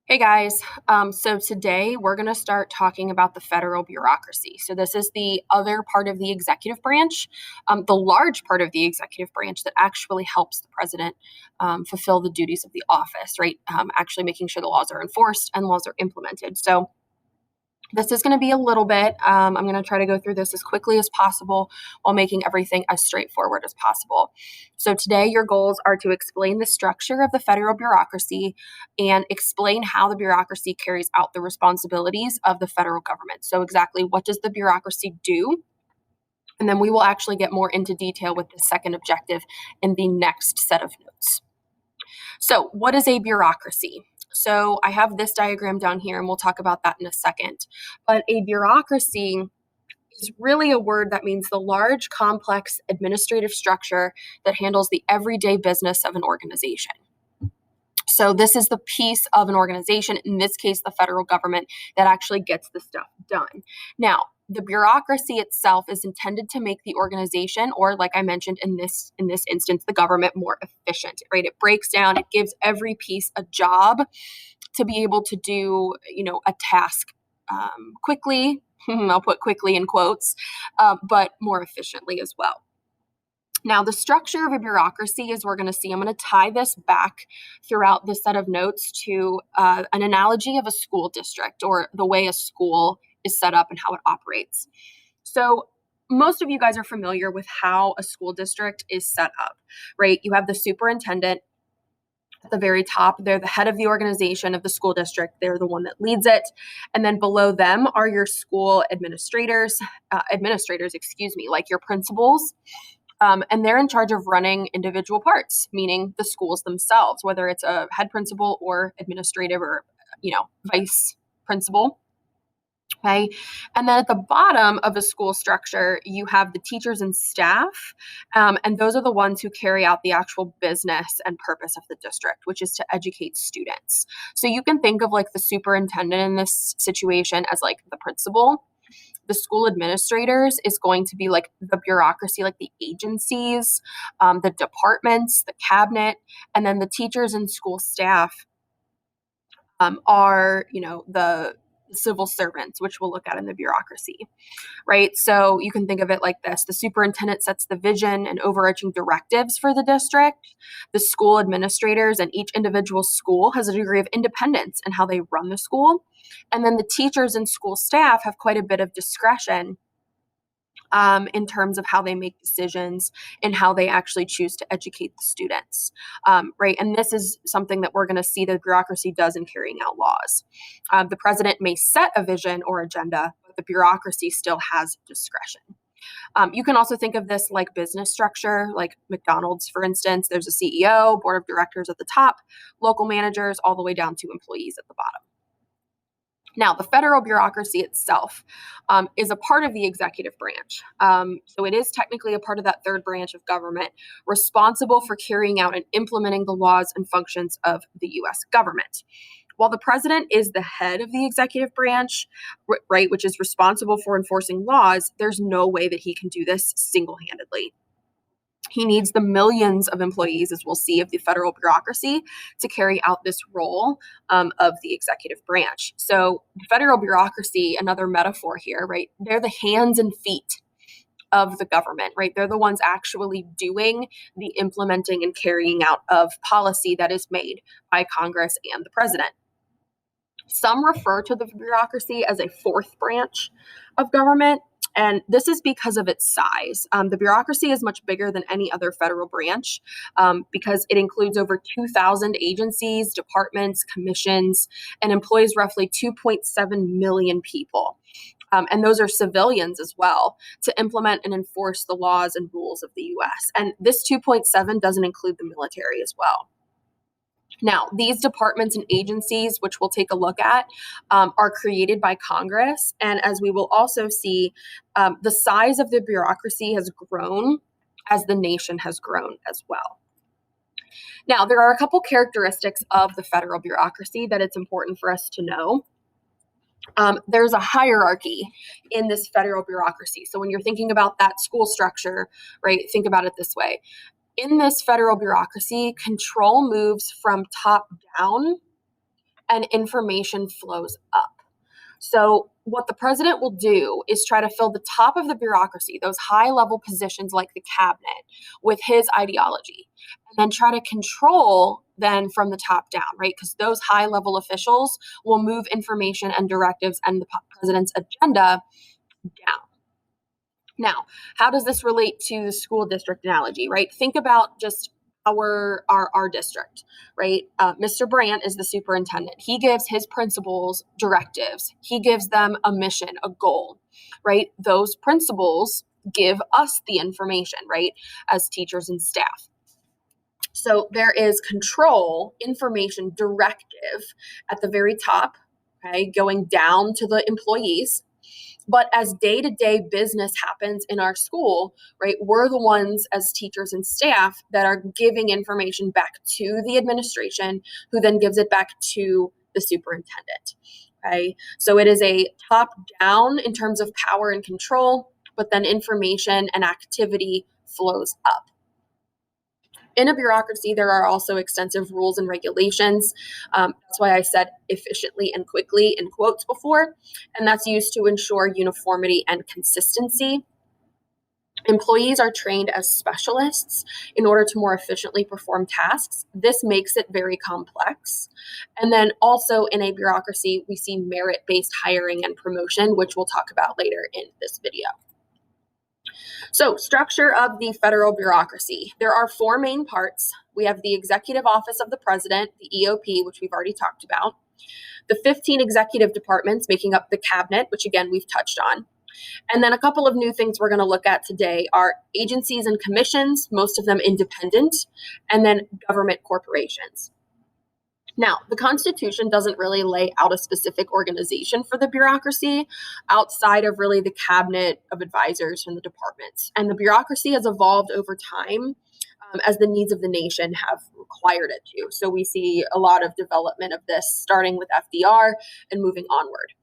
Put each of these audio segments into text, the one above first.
Hey guys, so today we're going to start talking about the federal bureaucracy. So, this is the other part of the executive branch, the large part of the executive branch that actually helps the president fulfill the duties of the office, right? Actually making sure the laws are enforced and laws are implemented. So, this is going to be a little bit, I'm going to try to go through this as quickly as possible while making everything as straightforward as possible. So, today, your goals are to explain the structure of the federal bureaucracy and explain how the bureaucracy carries out the responsibilities of the federal government. So, exactly what does the bureaucracy do? And then we will actually get more into detail with the second objective in the next set of notes. So, what is a bureaucracy? So, I have this diagram down here, and we'll talk about that in a second. But a bureaucracy is really a word that means the large, complex administrative structure that handles the everyday business of an organization. So, this is the piece of an organization, in this case, the federal government, that actually gets the stuff done. Now, the bureaucracy itself is intended to make the organization, or like I mentioned in this instance, the government, more efficient, right? It breaks down, it gives every piece a job to be able to do, a task quickly. I'll put quickly in quotes, but more efficiently as well. Now, the structure of a bureaucracy, as we're going to see, I'm going to tie this back throughout this set of notes to an analogy of a school district, or the way a school is set up and how it operates. So, most of you guys are familiar with how a school district is set up, right? You have the superintendent at the very top. They're the head of the organization of the school district. They're the one that leads it. And then below them are your school administrators, like your principals. And they're in charge of running individual parts, meaning the schools themselves, whether it's a head principal or administrative or, vice principal. Okay. And then at the bottom of the school structure, you have the teachers and staff. And those are the ones who carry out the actual business and purpose of the district, which is to educate students. So you can think of like the superintendent in this situation as like the principal. The school administrators is going to be like the bureaucracy, like the agencies, the departments, the cabinet, and then the teachers and school staff are, the civil servants, which we'll look at in the bureaucracy, right? So you can think of it like this. The superintendent sets the vision and overarching directives for the district. The school administrators and each individual school has a degree of independence in how they run the school. And then the teachers and school staff have quite a bit of discretion in terms of how they make decisions and how they actually choose to educate the students, right? And this is something that we're going to see the bureaucracy does in carrying out laws. The president may set a vision or agenda, but the bureaucracy still has discretion. You can also think of this like business structure, like McDonald's, for instance. There's a CEO, board of directors at the top, local managers, all the way down to employees at the bottom. Now, the federal bureaucracy itself is a part of the executive branch. So it is technically a part of that third branch of government responsible for carrying out and implementing the laws and functions of the U.S. government. While the president is the head of the executive branch, right, which is responsible for enforcing laws, there's no way that he can do this single-handedly. He needs the millions of employees, as we'll see, of the federal bureaucracy to carry out this role of the executive branch. So the federal bureaucracy, another metaphor here, right? They're the hands and feet of the government, right? They're the ones actually doing the implementing and carrying out of policy that is made by Congress and the president. Some refer to the bureaucracy as a fourth branch of government, and this is because of its size. The bureaucracy is much bigger than any other federal branch because it includes over 2,000 agencies, departments, commissions, and employs roughly 2.7 million people. And those are civilians as well, to implement and enforce the laws and rules of the US. And this 2.7 doesn't include the military as well. Now, these departments and agencies, which we'll take a look at, are created by Congress. And as we will also see, the size of the bureaucracy has grown as the nation has grown as well. Now, there are a couple characteristics of the federal bureaucracy that it's important for us to know. There's a hierarchy in this federal bureaucracy. So when you're thinking about that school structure, right, think about it this way. In this federal bureaucracy, control moves from top down and information flows up. So what the president will do is try to fill the top of the bureaucracy, those high level positions like the cabinet, with his ideology, and then try to control then from the top down, right? Because those high level officials will move information and directives and the president's agenda down. Now, how does this relate to the school district analogy, right? Think about just our district, right? Mr. Brandt is the superintendent. He gives his principals directives. He gives them a mission, a goal, right? Those principals give us the information, right, as teachers and staff. So there is control, information, directive at the very top, okay, going down to the employees. But as day-to-day business happens in our school, right, we're the ones as teachers and staff that are giving information back to the administration, who then gives it back to the superintendent. Okay, so it is a top-down in terms of power and control, but then information and activity flows up. In a bureaucracy, there are also extensive rules and regulations. That's why I said efficiently and quickly in quotes before, and that's used to ensure uniformity and consistency. Employees are trained as specialists in order to more efficiently perform tasks. This makes it very complex. And then also in a bureaucracy, we see merit-based hiring and promotion, which we'll talk about later in this video. So, structure of the federal bureaucracy. There are four main parts. We have the Executive Office of the President, the EOP, which we've already talked about, the 15 executive departments making up the cabinet, which again we've touched on. And then a couple of new things we're going to look at today are agencies and commissions, most of them independent, and then government corporations. Now, the Constitution doesn't really lay out a specific organization for the bureaucracy outside of really the cabinet of advisors from the departments. And the bureaucracy has evolved over time as the needs of the nation have required it to. So we see a lot of development of this starting with FDR and moving onward.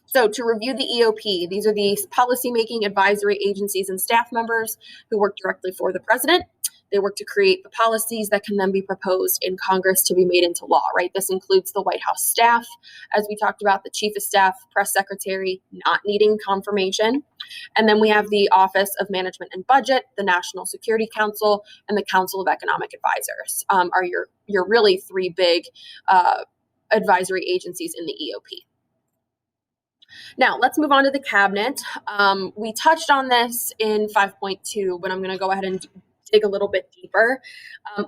So to review the EOP, these are the policymaking advisory agencies and staff members who work directly for the president. They work to create the policies that can then be proposed in Congress to be made into law, right? This includes the White House staff, as we talked about, the chief of staff, press secretary, not needing confirmation. And then we have the Office of Management and Budget, the National Security Council, and the Council of Economic Advisors are your really three big advisory agencies in the EOP. Now, let's move on to the cabinet. We touched on this in 5.2, but I'm going to go ahead and dig a little bit deeper.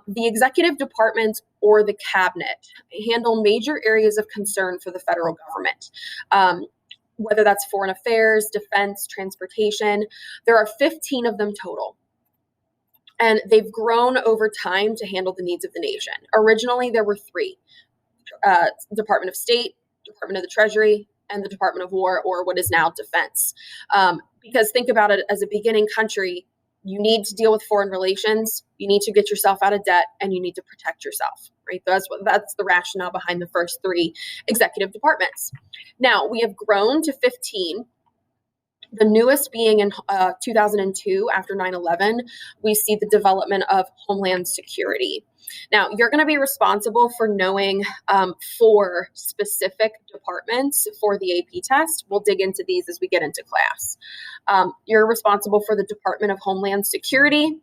The executive departments or the cabinet handle major areas of concern for the federal government, whether that's foreign affairs, defense, transportation. There are 15 of them total. And they've grown over time to handle the needs of the nation. Originally, there were three, Department of State, Department of the Treasury, and the Department of War, or what is now Defense. Because think about it, as a beginning country, you need to deal with foreign relations, you need to get yourself out of debt, and you need to protect yourself, right? That's the rationale behind the first three executive departments. Now, we have grown to 15. The newest being in 2002, after 9/11, we see the development of Homeland Security. Now, you're going to be responsible for knowing 4 specific departments for the AP test. We'll dig into these as we get into class. You're responsible for the Department of Homeland Security,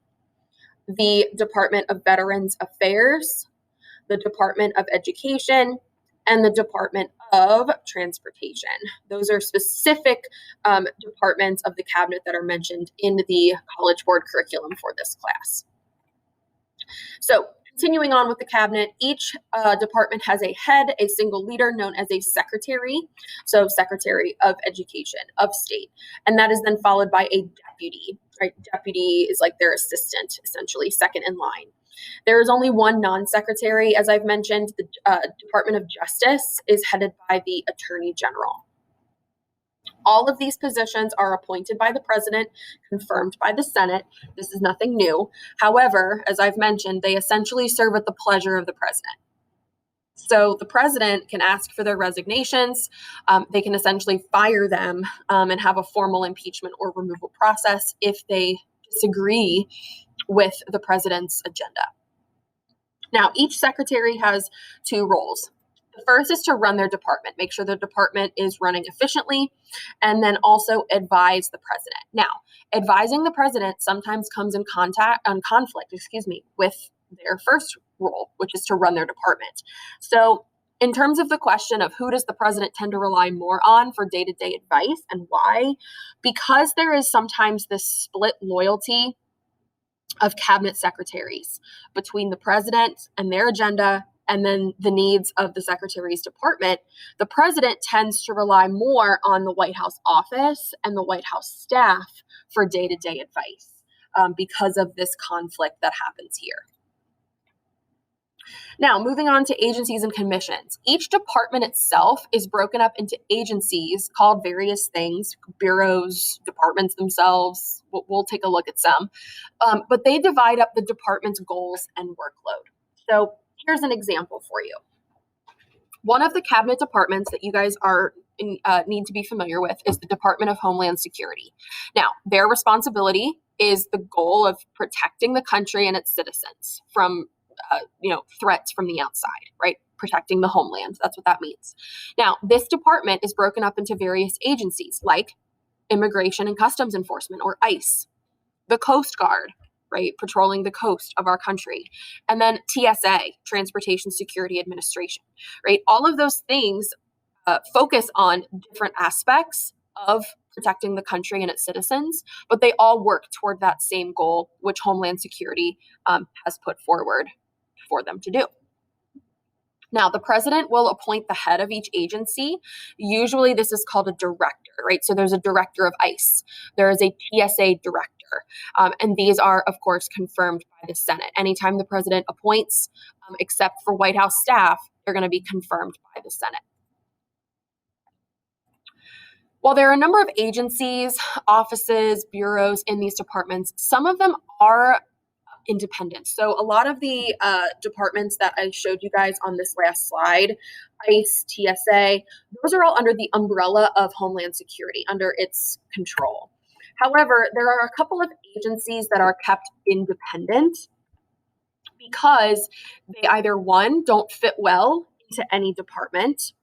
the Department of Veterans Affairs, the Department of Education, and the Department of Transportation. Those are specific departments of the cabinet that are mentioned in the College Board curriculum for this class. So, continuing on with the cabinet, each department has a head, a single leader known as a secretary, so Secretary of Education of State, and that is then followed by a deputy, right? Deputy is like their assistant, essentially, second in line. There is only one non-secretary, as I've mentioned. The Department of Justice is headed by the Attorney General. All of these positions are appointed by the president, confirmed by the Senate. This is nothing new. However, as I've mentioned, they essentially serve at the pleasure of the president. So the president can ask for their resignations. They can essentially fire them and have a formal impeachment or removal process if they disagree with the president's agenda. Now, each secretary has 2 roles. The The first is to run their department, make sure the department is running efficiently, and then also advise the president. Now, advising the president sometimes comes in conflict, with their first role, which is to run their department. So, in terms of the question of who does the president tend to rely more on for day-to-day advice and why, because there is sometimes this split loyalty of cabinet secretaries between the president and their agenda and then the needs of the secretary's department, the president tends to rely more on the White House office and the White House staff for day-to-day advice because of this conflict that happens here. Now, moving on to agencies and commissions. Each department itself is broken up into agencies called various things, bureaus, departments themselves. We'll take a look at some. But they divide up the department's goals and workload. So here's an example for you. One of the cabinet departments that you guys need to be familiar with is the Department of Homeland Security. Now, their responsibility is the goal of protecting the country and its citizens from threats from the outside, right? Protecting the homeland. That's what that means. Now, this department is broken up into various agencies like Immigration and Customs Enforcement, or ICE, the Coast Guard, right? Patrolling the coast of our country. And then TSA, Transportation Security Administration, right? All of those things focus on different aspects of protecting the country and its citizens, but they all work toward that same goal, which Homeland Security has put forward for them to do. Now, the president will appoint the head of each agency. Usually this is called a director, right? So there's a director of ICE. There is a TSA director. And these are, of course, confirmed by the Senate. Anytime the president appoints, except for White House staff, they're going to be confirmed by the Senate. While there are a number of agencies, offices, bureaus in these departments, some of them are independent. So a lot of the departments that I showed you guys on this last slide, ICE, TSA, those are all under the umbrella of Homeland Security, under its control. However, there are a couple of agencies that are kept independent because they either, one, don't fit well into any department.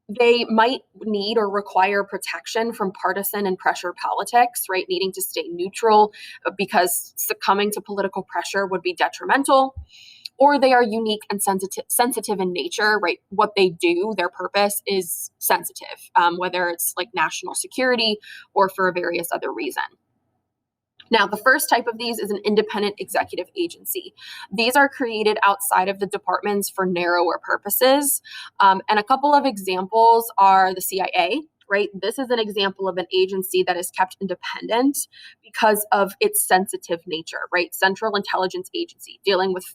They might need or require protection from partisan and pressure politics, right? Needing to stay neutral because succumbing to political pressure would be detrimental. Or they are unique and sensitive in nature, right? What they do, their purpose is sensitive, whether it's like national security or for a various other reason. Now, the first type of these is an independent executive agency. These are created outside of the departments for narrower purposes. And a couple of examples are the CIA, right? This is an example of an agency that is kept independent because of its sensitive nature, right? Central Intelligence Agency, dealing with,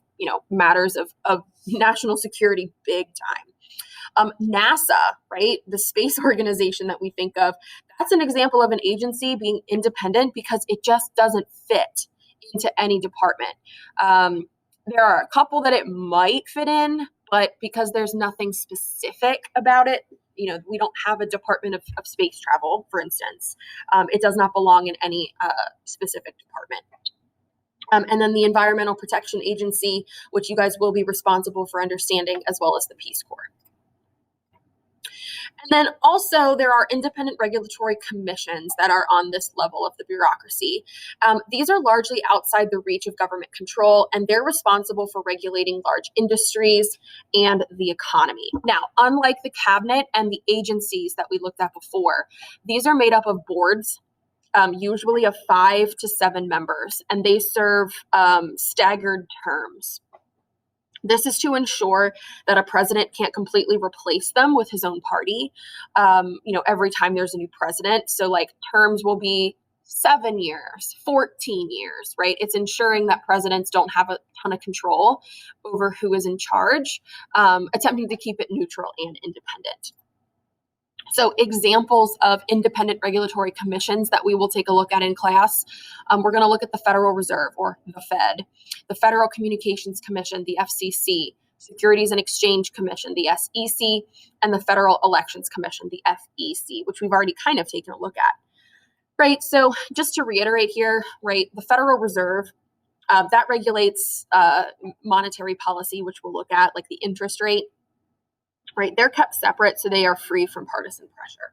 matters of national security big time. NASA, right, the space organization that we think of, that's an example of an agency being independent because it just doesn't fit into any department. There are a couple that it might fit in, but because there's nothing specific about it, we don't have a Department of Space Travel, for instance. It does not belong in any specific department. And then the Environmental Protection Agency, which you guys will be responsible for understanding, as well as the Peace Corps. And then also there are independent regulatory commissions that are on this level of the bureaucracy. These are largely outside the reach of government control, and they're responsible for regulating large industries and the economy. Now, unlike the cabinet and the agencies that we looked at before, these are made up of boards, usually of 5 to 7 members, and they serve staggered terms. This is to ensure that a president can't completely replace them with his own party, every time there's a new president. So like terms will be 7 years, 14 years, right? It's ensuring that presidents don't have a ton of control over who is in charge, attempting to keep it neutral and independent. So examples of independent regulatory commissions that we will take a look at in class, we're going to look at the Federal Reserve, or the Fed, the Federal Communications Commission, the FCC, Securities and Exchange Commission, the SEC, and the Federal Elections Commission, the FEC, which we've already kind of taken a look at. Right, so just to reiterate here, right, the Federal Reserve, that regulates monetary policy, which we'll look at, like the interest rate. right? They're kept separate so they are free from partisan pressure.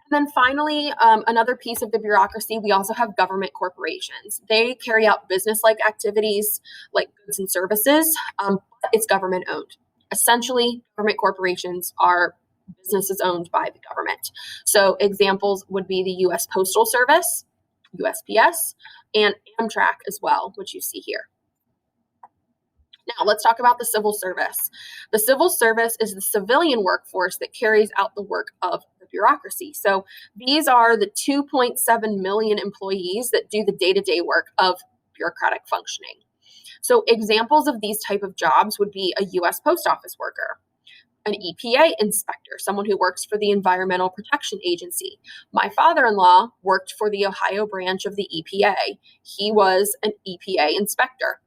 And then finally, another piece of the bureaucracy, we also have government corporations. They carry out business-like activities like goods and services, but it's government owned. Essentially, government corporations are businesses owned by the government. So examples would be the U.S. Postal Service, USPS, and Amtrak as well, which you see here. Now, let's talk about the civil service. The civil service is the civilian workforce that carries out the work of the bureaucracy. So these are the 2.7 million employees that do the day-to-day work of bureaucratic functioning. So examples of these type of jobs would be a U.S. Post Office worker, an EPA inspector, someone who works for the Environmental Protection Agency. My father-in-law worked for the Ohio branch of the EPA. He was an EPA inspector.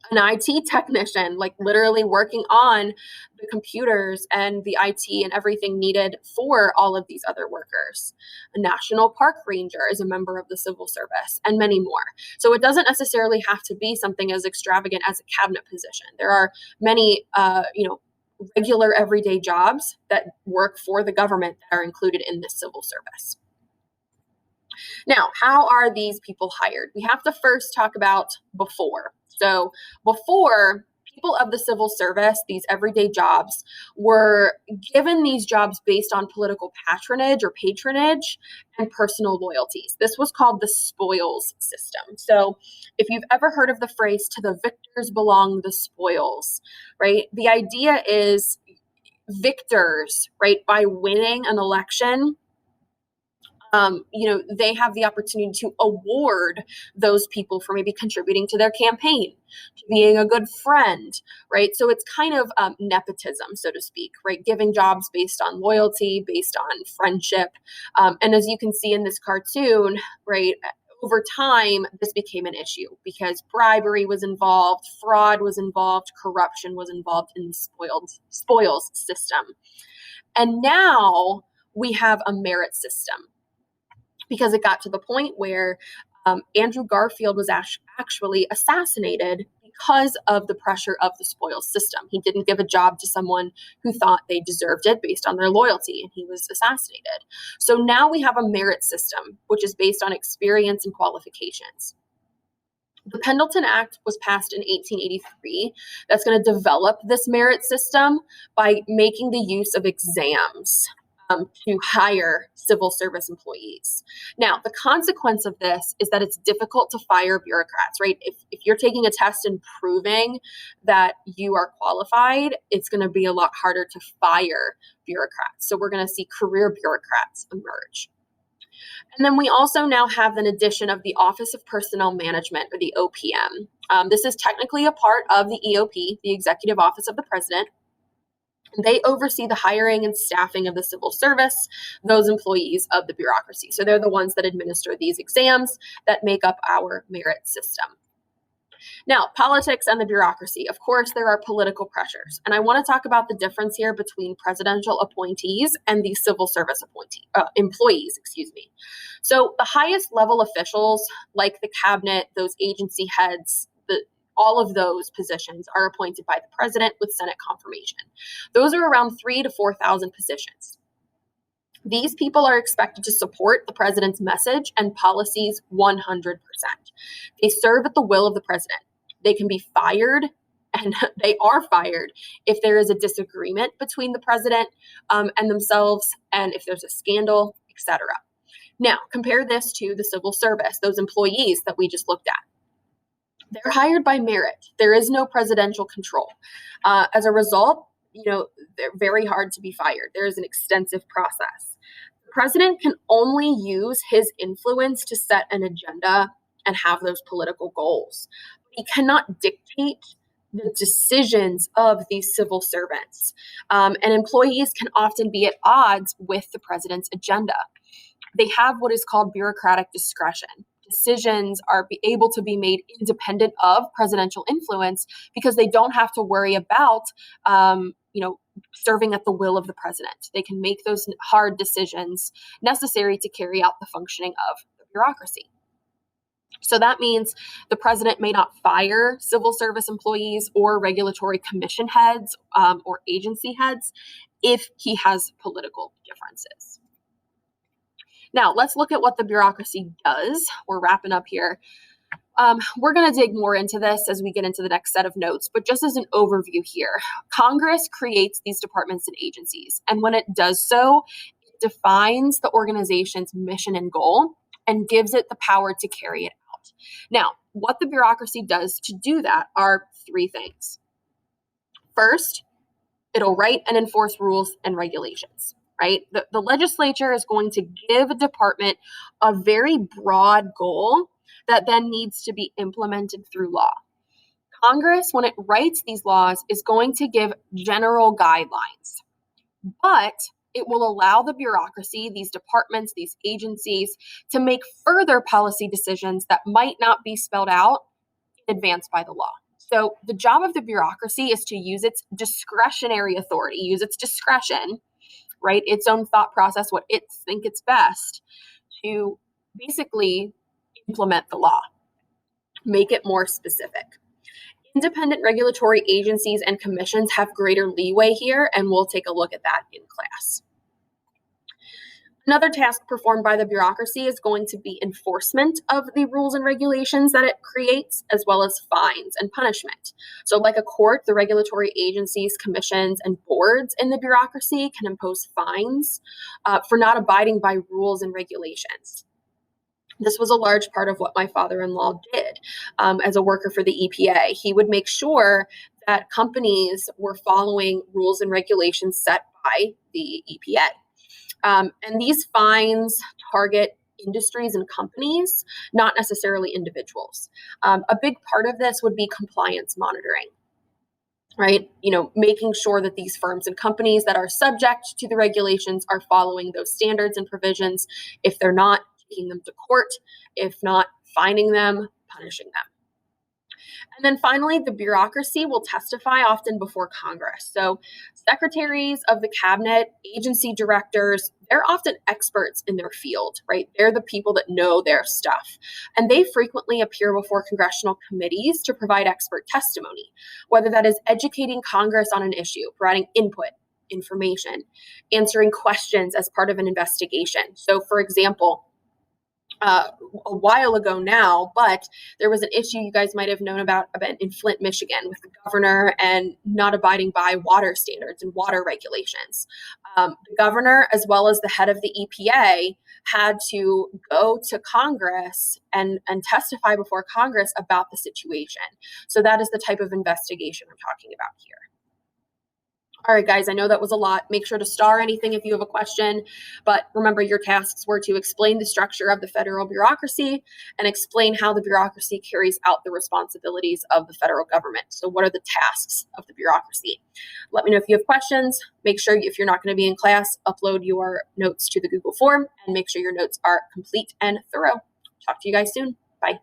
An IT technician, like literally working on the computers and the IT and everything needed for all of these other workers. A national park ranger is a member of the civil service, and many more. So it doesn't necessarily have to be something as extravagant as a cabinet position. There are many, regular everyday jobs that work for the government that are included in this civil service. Now, how are these people hired? We have to first talk about before. So before, people of the civil service, these everyday jobs, were given these jobs based on political patronage and personal loyalties. This was called the spoils system. So if you've ever heard of the phrase, to the victors belong the spoils, right? The idea is victors, right, by winning an election, they have the opportunity to award those people for maybe contributing to their campaign, to being a good friend, right? So it's kind of nepotism, so to speak, right? Giving jobs based on loyalty, based on friendship. And as you can see in this cartoon, right, over time, this became an issue because bribery was involved, fraud was involved, corruption was involved in the spoils system. And now we have a merit system, because it got to the point where Andrew Garfield was actually assassinated because of the pressure of the spoils system. He didn't give a job to someone who thought they deserved it based on their loyalty, and he was assassinated. So now we have a merit system, which is based on experience and qualifications. The Pendleton Act was passed in 1883. That's going to develop this merit system by making the use of exams to hire civil service employees. Now, the consequence of this is that it's difficult to fire bureaucrats, right? If you're taking a test and proving that you are qualified, it's going to be a lot harder to fire bureaucrats. So we're going to see career bureaucrats emerge. And then we also now have an addition of the Office of Personnel Management, or the OPM. This is technically a part of the EOP, the Executive Office of the President. They oversee the hiring and staffing of the civil service, those employees of the bureaucracy. So they're the ones that administer these exams that make up our merit system. Now, politics and the bureaucracy. Of course, there are political pressures. And I want to talk about the difference here between presidential appointees and the civil service employees. So the highest level officials, like the cabinet, those agency heads, all of those positions are appointed by the president with Senate confirmation. Those are around 3,000 to 4,000 positions. These people are expected to support the president's message and policies 100%. They serve at the will of the president. They can be fired, and they are fired if there is a disagreement between the president and themselves, and if there's a scandal, etc. Now, compare this to the civil service, those employees that we just looked at. They're hired by merit. There is no presidential control. As a result, they're very hard to be fired. There is an extensive process. The president can only use his influence to set an agenda and have those political goals. He cannot dictate the decisions of these civil servants. And employees can often be at odds with the president's agenda. They have what is called bureaucratic discretion. Decisions are able to be made independent of presidential influence because they don't have to worry about, serving at the will of the president. They can make those hard decisions necessary to carry out the functioning of the bureaucracy. So that means the president may not fire civil service employees or regulatory commission heads or agency heads if he has political differences. Now, let's look at what the bureaucracy does. We're wrapping up here. We're going to dig more into this as we get into the next set of notes, but just as an overview here, Congress creates these departments and agencies, and when it does so, it defines the organization's mission and goal and gives it the power to carry it out. Now, what the bureaucracy does to do that are three things. First, it'll write and enforce rules and regulations, right? The legislature is going to give a department a very broad goal that then needs to be implemented through law. Congress, when it writes these laws, is going to give general guidelines, but it will allow the bureaucracy, these departments, these agencies, to make further policy decisions that might not be spelled out in advance by the law. So the job of the bureaucracy is to use its discretionary authority, use its discretion, right? Its own thought process, what it thinks it's best to basically implement the law, make it more specific. Independent regulatory agencies and commissions have greater leeway here, and we'll take a look at that in class. Another task performed by the bureaucracy is going to be enforcement of the rules and regulations that it creates, as well as fines and punishment. So like a court, the regulatory agencies, commissions, and boards in the bureaucracy can impose fines for not abiding by rules and regulations. This was a large part of what my father-in-law did as a worker for the EPA. He would make sure that companies were following rules and regulations set by the EPA. And these fines target industries and companies, not necessarily individuals. A big part of this would be compliance monitoring, right? Making sure that these firms and companies that are subject to the regulations are following those standards and provisions. If they're not, taking them to court. If not, fining them, punishing them. And then finally, the bureaucracy will testify often before Congress. So secretaries of the cabinet, agency directors, they're often experts in their field, right? They're the people that know their stuff. And they frequently appear before congressional committees to provide expert testimony, whether that is educating Congress on an issue, providing input, information, answering questions as part of an investigation. So for example, a while ago now, but there was an issue you guys might have known about in Flint, Michigan, with the governor and not abiding by water standards and water regulations. The governor, as well as the head of the EPA, had to go to Congress and testify before Congress about the situation. So that is the type of investigation I'm talking about here. All right, guys, I know that was a lot. Make sure to star anything if you have a question, but remember your tasks were to explain the structure of the federal bureaucracy and explain how the bureaucracy carries out the responsibilities of the federal government. So what are the tasks of the bureaucracy? Let me know if you have questions. Make sure if you're not going to be in class, upload your notes to the Google form and make sure your notes are complete and thorough. Talk to you guys soon. Bye.